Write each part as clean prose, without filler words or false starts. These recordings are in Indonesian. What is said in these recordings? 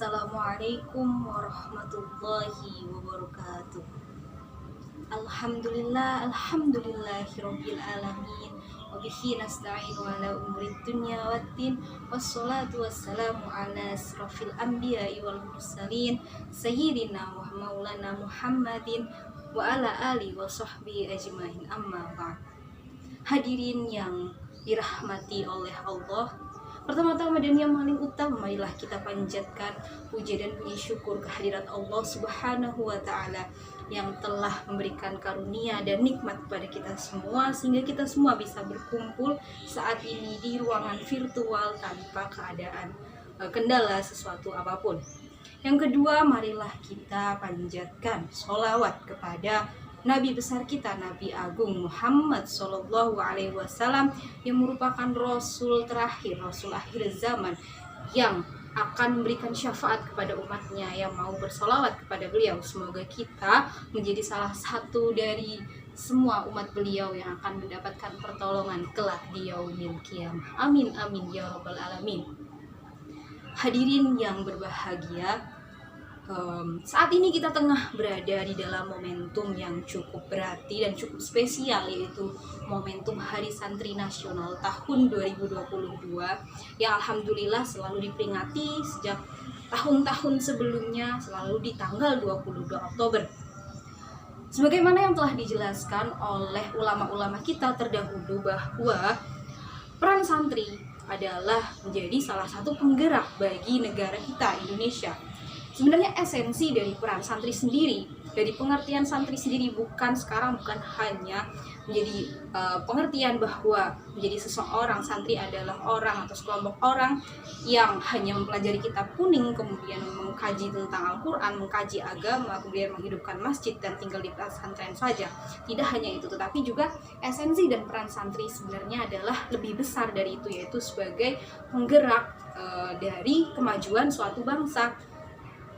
Assalamualaikum warahmatullahi wabarakatuh. Alhamdulillahirabbil alamin. Wabihi nasta'inu ala umurid dunya waddin. Wassalatu wassalamu ala asrafil anbiya'i wal mursalin sayyidina wa maulana Muhammadin wa ala ali wa sahbihi ajmain, amma ba'd. Hadirin yang dirahmati oleh Allah, pertama-tama dan yang paling utama, marilah kita panjatkan puji dan puji syukur kehadirat Allah Subhanahu wa Ta'ala yang telah memberikan karunia dan nikmat kepada kita semua, sehingga kita semua bisa berkumpul saat ini di ruangan virtual tanpa keadaan kendala sesuatu apapun. Yang kedua, marilah kita panjatkan sholawat kepada Nabi besar kita, Nabi Agung Muhammad Sallallahu Alaihi Wasallam, yang merupakan Rasul terakhir, Rasul akhir zaman, yang akan memberikan syafaat kepada umatnya yang mau bersolawat kepada beliau. Semoga kita menjadi salah satu dari semua umat beliau yang akan mendapatkan pertolongan kelak di yaumil qiyamah. Amin amin ya rabbal alamin. Hadirin yang berbahagia, saat ini kita tengah berada di dalam momentum yang cukup berarti dan cukup spesial, yaitu momentum Hari Santri Nasional tahun 2022 yang alhamdulillah selalu diperingati sejak tahun-tahun sebelumnya, selalu di tanggal 22 Oktober. Sebagaimana yang telah dijelaskan oleh ulama-ulama kita terdahulu bahwa peran santri adalah menjadi salah satu penggerak bagi negara kita, Indonesia. Sebenarnya esensi dari peran santri sendiri, dari pengertian santri sendiri, bukan hanya menjadi pengertian bahwa menjadi seseorang santri adalah orang atau sekelompok orang yang hanya mempelajari kitab kuning, kemudian mengkaji tentang Al-Quran, mengkaji agama, kemudian menghidupkan masjid dan tinggal di pesantren saja. Tidak hanya itu, tetapi juga esensi dan peran santri sebenarnya adalah lebih besar dari itu, yaitu sebagai penggerak dari kemajuan suatu bangsa.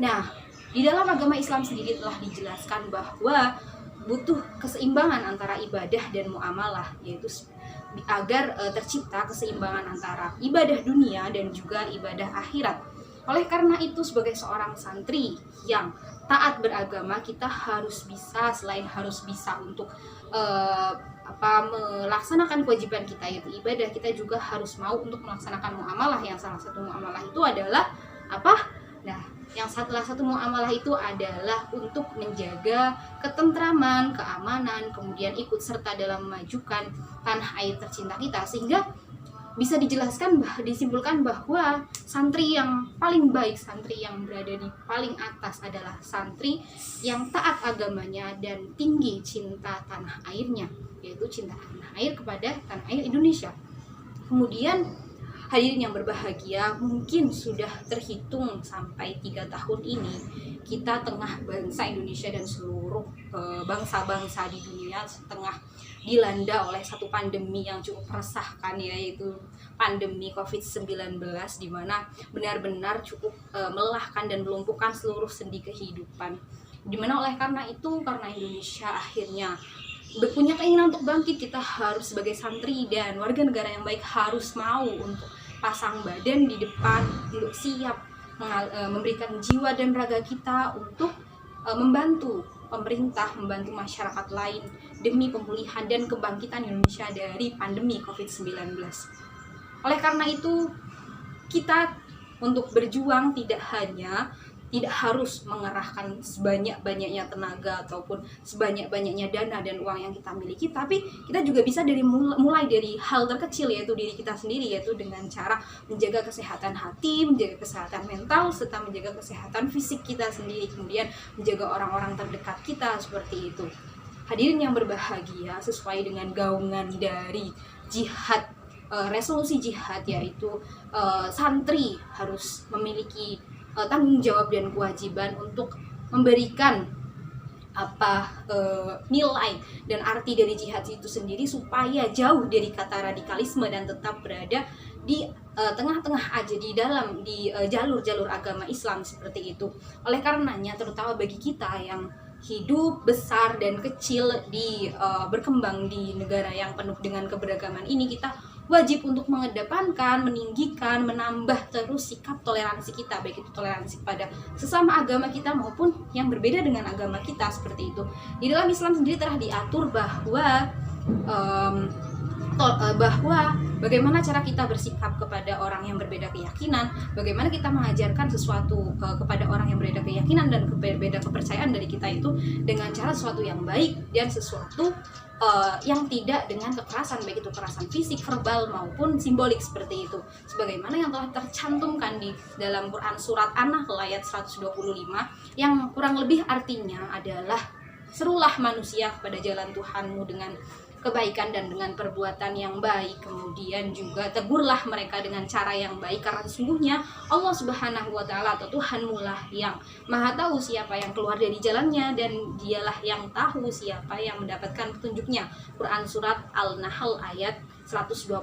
Nah, di dalam agama Islam sendiri telah dijelaskan bahwa butuh keseimbangan antara ibadah dan muamalah, yaitu agar tercipta keseimbangan antara ibadah dunia dan juga ibadah akhirat. Oleh karena itu, sebagai seorang santri yang taat beragama, kita harus bisa, selain harus bisa untuk melaksanakan kewajiban kita yaitu ibadah, kita juga harus mau untuk melaksanakan muamalah, yang salah satu muamalah itu adalah apa? Nah, yang salah satu muamalah itu adalah untuk menjaga ketentraman, keamanan, kemudian ikut serta dalam memajukan tanah air tercinta kita, sehingga bisa disimpulkan bahwa santri yang paling baik, santri yang berada di paling atas adalah santri yang taat agamanya dan tinggi cinta tanah airnya, yaitu cinta tanah air kepada tanah air Indonesia. Kemudian hadirin yang berbahagia, mungkin sudah terhitung sampai 3 tahun ini kita tengah bangsa Indonesia dan seluruh bangsa-bangsa di dunia tengah dilanda oleh satu pandemi yang cukup meresahkan, yaitu pandemi COVID-19, di mana benar-benar cukup melelahkan dan melumpuhkan seluruh sendi kehidupan. Di mana oleh karena itu, karena Indonesia akhirnya punya keinginan untuk bangkit, kita harus sebagai santri dan warga negara yang baik harus mau untuk pasang badan di depan, untuk siap memberikan jiwa dan raga kita untuk membantu pemerintah, membantu masyarakat lain demi pemulihan dan kebangkitan Indonesia dari pandemi COVID-19. Oleh karena itu, kita untuk berjuang tidak harus mengerahkan sebanyak-banyaknya tenaga ataupun sebanyak-banyaknya dana dan uang yang kita miliki, tapi kita juga bisa mulai dari hal terkecil, yaitu diri kita sendiri, yaitu dengan cara menjaga kesehatan hati, menjaga kesehatan mental, serta menjaga kesehatan fisik kita sendiri, kemudian menjaga orang-orang terdekat kita, seperti itu. Hadirin yang berbahagia, sesuai dengan gaungan dari jihad, resolusi jihad, yaitu santri harus memiliki tanggung jawab dan kewajiban untuk memberikan nilai dan arti dari jihad itu sendiri, supaya jauh dari kata radikalisme dan tetap berada di tengah-tengah aja di jalur-jalur agama Islam, seperti itu. Oleh karenanya, terutama bagi kita yang hidup besar dan kecil berkembang di negara yang penuh dengan keberagaman ini, kita wajib untuk mengedepankan, meninggikan, menambah terus sikap toleransi kita, baik itu toleransi kepada sesama agama kita maupun yang berbeda dengan agama kita, seperti itu. Di dalam Islam sendiri telah diatur bahwa bagaimana cara kita bersikap kepada orang yang berbeda keyakinan, bagaimana kita mengajarkan sesuatu kepada orang yang berbeda keyakinan dan berbeda kepercayaan dari kita itu dengan cara sesuatu yang baik dan sesuatu yang tidak dengan kekerasan, baik itu kekerasan fisik, verbal maupun simbolik, seperti itu. Sebagaimana yang telah tercantumkan di dalam Quran surat An-Nahl ayat 125 yang kurang lebih artinya adalah serulah manusia kepada jalan Tuhanmu dengan kebaikan dan dengan perbuatan yang baik, kemudian juga tegurlah mereka dengan cara yang baik, karena sesungguhnya Allah Subhanahu wa Ta'ala atau Tuhanmu lah yang maha tahu siapa yang keluar dari jalannya, dan dialah yang tahu siapa yang mendapatkan petunjuknya. Quran surat Al-Nahl ayat 125.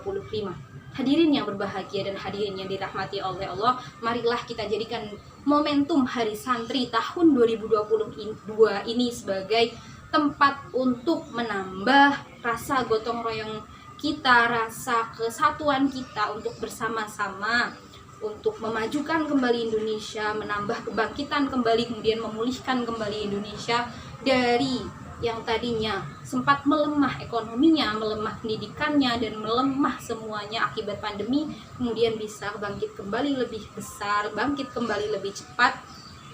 Hadirin yang berbahagia dan hadirin yang dirahmati oleh Allah, marilah kita jadikan momentum Hari Santri tahun 2022 ini sebagai tempat untuk menambah rasa gotong royong kita, rasa kesatuan kita untuk bersama-sama untuk memajukan kembali Indonesia, menambah kebangkitan kembali, kemudian memulihkan kembali Indonesia dari yang tadinya sempat melemah ekonominya, melemah pendidikannya, dan melemah semuanya akibat pandemi, kemudian bisa bangkit kembali lebih besar, bangkit kembali lebih cepat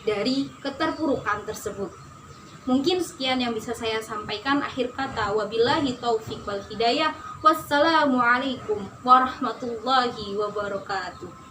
dari keterpurukan tersebut. Mungkin sekian yang bisa saya sampaikan. Akhir kata, wabillahi taufiq wal hidayah. Wassalamualaikum warahmatullahi wabarakatuh.